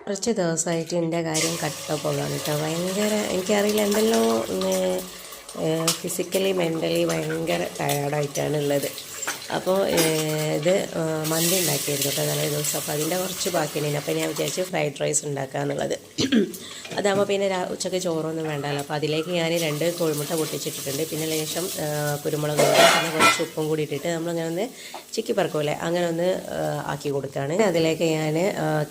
കുറച്ച് ദിവസമായിട്ട് എൻ്റെ കാര്യം കട്ടപ്പോഴാണ് കേട്ടോ. ഭയങ്കര എനിക്കറിയില്ല എന്തെല്ലോ ഫിസിക്കലി മെൻ്റലി ഭയങ്കര ടയേർഡായിട്ടാണ് ഉള്ളത്. അപ്പോൾ ഇത് മന്തി ഉണ്ടാക്കിയിരുന്നു കേട്ടോ തലേ ദിവസം. അപ്പോൾ അതിൻ്റെ കുറച്ച് ബാക്കിയുണ്ടായിരുന്നു. അപ്പോൾ ഞാൻ വിചാരിച്ചു ഫ്രൈഡ് റൈസ് ഉണ്ടാക്കാമെന്നുള്ളത്. അതാകുമ്പോൾ പിന്നെ ഉച്ചയ്ക്ക് ചോറൊന്നും വേണ്ടല്ലോ. അപ്പോൾ അതിലേക്ക് ഞാൻ 2 കോഴിമുട്ട പൊട്ടിച്ചിട്ടിട്ടുണ്ട്. പിന്നെ ലേശം കുരുമുളക് പൊടി പിന്നെ കുറച്ച് ഉപ്പും കൂടി ഇട്ടിട്ട് നമ്മളിങ്ങനെ ഒന്ന് ചിക്കി പറക്കൂലേ അങ്ങനെ ഒന്ന് ആക്കി കൊടുക്കുകയാണ്. അതിലേക്ക് ഞാൻ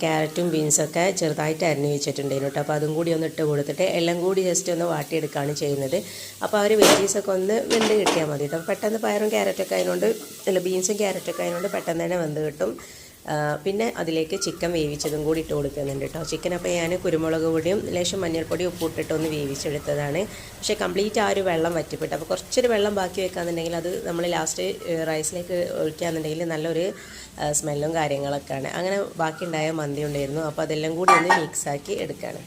ക്യാരറ്റും ബീൻസൊക്കെ ചെറുതായിട്ട് അരിഞ്ഞ് വെച്ചിട്ടുണ്ടായിരുന്നു കേട്ടോ. അപ്പോൾ അതും കൂടി ഒന്ന് ഇട്ട് കൊടുത്തിട്ട് എല്ലാം കൂടി ജസ്റ്റ് ഒന്ന് വാട്ടിയെടുക്കുകയാണ് ചെയ്യുന്നത്. അപ്പോൾ ആ ഒരു വെജീസൊക്കെ ഒന്ന് വെന്ത് കിട്ടിയാൽ മതി കേട്ടോ. പെട്ടെന്ന് പയറും ക്യാരറ്റൊക്കെ ആയതുകൊണ്ട് ബീൻസും ക്യാരറ്റൊക്കെ ആയതുകൊണ്ട് പെട്ടെന്ന് തന്നെ വെന്ത് കിട്ടും. പിന്നെ അതിലേക്ക് ചിക്കൻ വേവിച്ചതും കൂടി ഇട്ട് കൊടുക്കുന്നുണ്ട് കേട്ടോ. ചിക്കൻ അപ്പോൾ ഞാൻ കുരുമുളക് പൊടിയും ലേശം മഞ്ഞൾപ്പൊടിയും ഉപ്പിട്ടിട്ട് ഒന്ന് വേവിച്ചെടുത്തതാണ്. പക്ഷേ കംപ്ലീറ്റ് ആ ഒരു വെള്ളം വറ്റിപ്പെട്ടു. അപ്പോൾ കുറച്ചൊരു വെള്ളം ബാക്കി വെക്കാന്നുണ്ടെങ്കിൽ അത് നമ്മൾ ലാസ്റ്റ് റൈസിലേക്ക് ഒഴിക്കുകയെന്നുണ്ടെങ്കിൽ നല്ലൊരു സ്മെല്ലും കാര്യങ്ങളൊക്കെയാണ്. അങ്ങനെ ബാക്കി ഉണ്ടായ മന്തി ഉണ്ടായിരുന്നു. അപ്പോൾ അതെല്ലാം കൂടി ഒന്ന് മിക്സാക്കി എടുക്കുകയാണ്.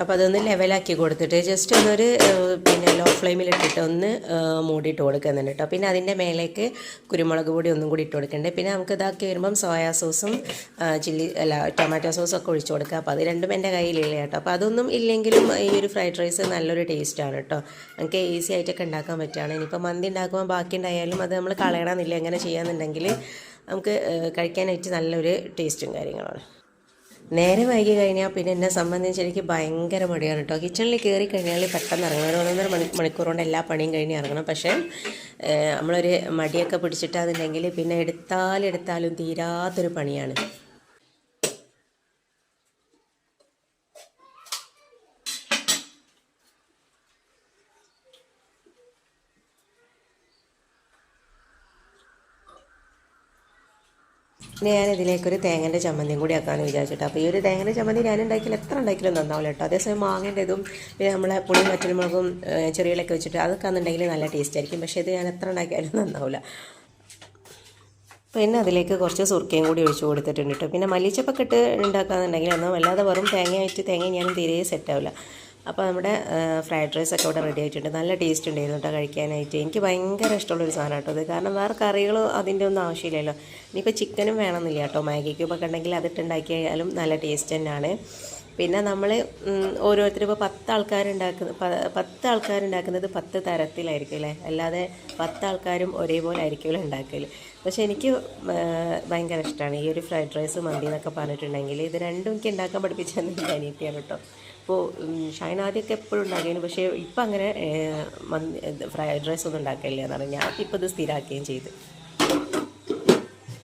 അപ്പോൾ അതൊന്ന് ലെവലാക്കി കൊടുത്തിട്ട് ജസ്റ്റ് ഒന്നൊരു ലോ ഫ്ലെയിമിലിട്ടിട്ട് ഒന്ന് മൂടിയിട്ട് കൊടുക്കുന്നുണ്ട് കേട്ടോ. പിന്നെ അതിൻ്റെ മേലേക്ക് കുരുമുളക് പൊടി ഒന്നും കൂടി ഇട്ട് കൊടുക്കണ്ടേ. പിന്നെ നമുക്ക് ഇതാക്കി വരുമ്പം സോയാ സോസും ടൊമാറ്റോ സോസും ഒക്കെ ഒഴിച്ച് കൊടുക്കുക. അപ്പോൾ അത് രണ്ടും എൻ്റെ കയ്യിലില്ല കേട്ടോ. അപ്പോൾ അതൊന്നും ഇല്ലെങ്കിലും ഈ ഒരു ഫ്രൈഡ് റൈസ് നല്ലൊരു ടേസ്റ്റാണ് കേട്ടോ. നമുക്ക് ഈസി ആയിട്ടൊക്കെ ഉണ്ടാക്കാൻ പറ്റുകയാണ്. ഇനിയിപ്പോൾ മന്തി ഉണ്ടാക്കുമ്പോൾ ബാക്കി ഉണ്ടായാലും അത് നമ്മൾ കളയണമെന്നില്ല. എങ്ങനെ ചെയ്യാമെന്നുണ്ടെങ്കിൽ നമുക്ക് കഴിക്കാനായിട്ട് നല്ലൊരു ടേസ്റ്റും കാര്യങ്ങളാണ്. നേരെ വൈകി കഴിഞ്ഞാൽ പിന്നെ എന്നെ സംബന്ധിച്ച് എനിക്ക് ഭയങ്കര മടിയാണ് കേട്ടോ. കിച്ചണിൽ കയറി കഴിഞ്ഞാൽ പെട്ടെന്ന് ഇറങ്ങണം. ഒരു 1.5 മണിക്കൂർ കൊണ്ട് എല്ലാ പണിയും കഴിഞ്ഞ് ഇറങ്ങണം. പക്ഷേ നമ്മളൊരു മടിയൊക്കെ പിടിച്ചിട്ടാണെന്നുണ്ടെങ്കിൽ പിന്നെ എടുത്താലും തീരാത്തൊരു പണിയാണ്. പിന്നെ ഞാൻ ഇതിലേക്കൊരു തേങ്ങൻ്റെ ചമ്മന്തിയും കൂടി ആക്കാമെന്ന് വിചാരിച്ചിട്ട്. അപ്പോൾ ഈ ഒരു തേങ്ങൻ്റെ ചമ്മന്തി ഞാൻ എത്ര ഉണ്ടാക്കിയാലും നന്നാവില്ല കേട്ടോ. അതേസമയം മാങ്ങേൻ്റെ ഇതും പിന്നെ നമ്മളെ പുളിയും വറ്റൽമുളകും ചെറികളൊക്കെ വെച്ചിട്ട് അതൊക്കെ എന്നുണ്ടെങ്കിൽ നല്ല ടേസ്റ്റ് ആയിരിക്കും. പക്ഷേ ഇത് ഞാൻ എത്ര ഉണ്ടാക്കിയാലും നന്നാവില്ല. പിന്നെ അതിലേക്ക് കുറച്ച് സുർക്കയും കൂടി ഒഴിച്ച് കൊടുത്തിട്ടുണ്ട് കേട്ടോ. പിന്നെ മല്ലിച്ചപ്പൊക്കെ ഇട്ട് ഉണ്ടാക്കാമെന്നുണ്ടെങ്കിൽ ഒന്നും വല്ലാതെ വെറും തേങ്ങ ഞാനും തീരെ സെറ്റാവില്ല. അപ്പോൾ നമ്മുടെ ഫ്രൈഡ് റൈസൊക്കെ ഇവിടെ റെഡി ആയിട്ടുണ്ട്. നല്ല ടേസ്റ്റ് ഉണ്ടായിരുന്നു കേട്ടോ കഴിക്കാനായിട്ട്. എനിക്ക് ഭയങ്കര ഇഷ്ടമുള്ളൊരു സാധനം കേട്ടോ ഇത്. കാരണം വേറെ കറികളോ അതിൻ്റെ ഒന്നും ആവശ്യമില്ലല്ലോ. ഇനിയിപ്പോൾ ചിക്കനും വേണമെന്നില്ല കേട്ടോ. മാഗി ക്യൂബൊക്കെ ഉണ്ടെങ്കിൽ അതിട്ടുണ്ടാക്കിയാലും നല്ല ടേസ്റ്റ് തന്നെയാണ്. പിന്നെ നമ്മൾ ഓരോരുത്തരും ഇപ്പോൾ 10 ആൾക്കാരുണ്ടാക്കുന്നത് 10 തരത്തിലായിരിക്കും അല്ലേ. അല്ലാതെ 10 ആൾക്കാരും ഒരേപോലെ ആയിരിക്കുമല്ലോ ഉണ്ടാക്കൽ. പക്ഷേ എനിക്ക് ഭയങ്കര ഇഷ്ടമാണ് ഈ ഒരു ഫ്രൈഡ് റൈസ് മന്തി എന്നൊക്കെ പറഞ്ഞിട്ടുണ്ടെങ്കിൽ. ഇത് രണ്ടും എനിക്ക് ഉണ്ടാക്കാൻ പഠിപ്പിച്ചത് എൻ്റെ അനിയത്തിയാണ് കേട്ടോ. അപ്പോൾ ഷൈൻ ആദ്യമൊക്കെ എപ്പോഴും ഉണ്ടാക്കിയിരുന്നു. പക്ഷേ ഇപ്പം അങ്ങനെ ഫ്രൈഡ് റൈസ് ഒന്നും ഉണ്ടാക്കില്ല എന്നാണ്. ഞാൻ ഇപ്പോൾ ഇത് സ്ഥിരമാക്കുകയും ചെയ്ത്.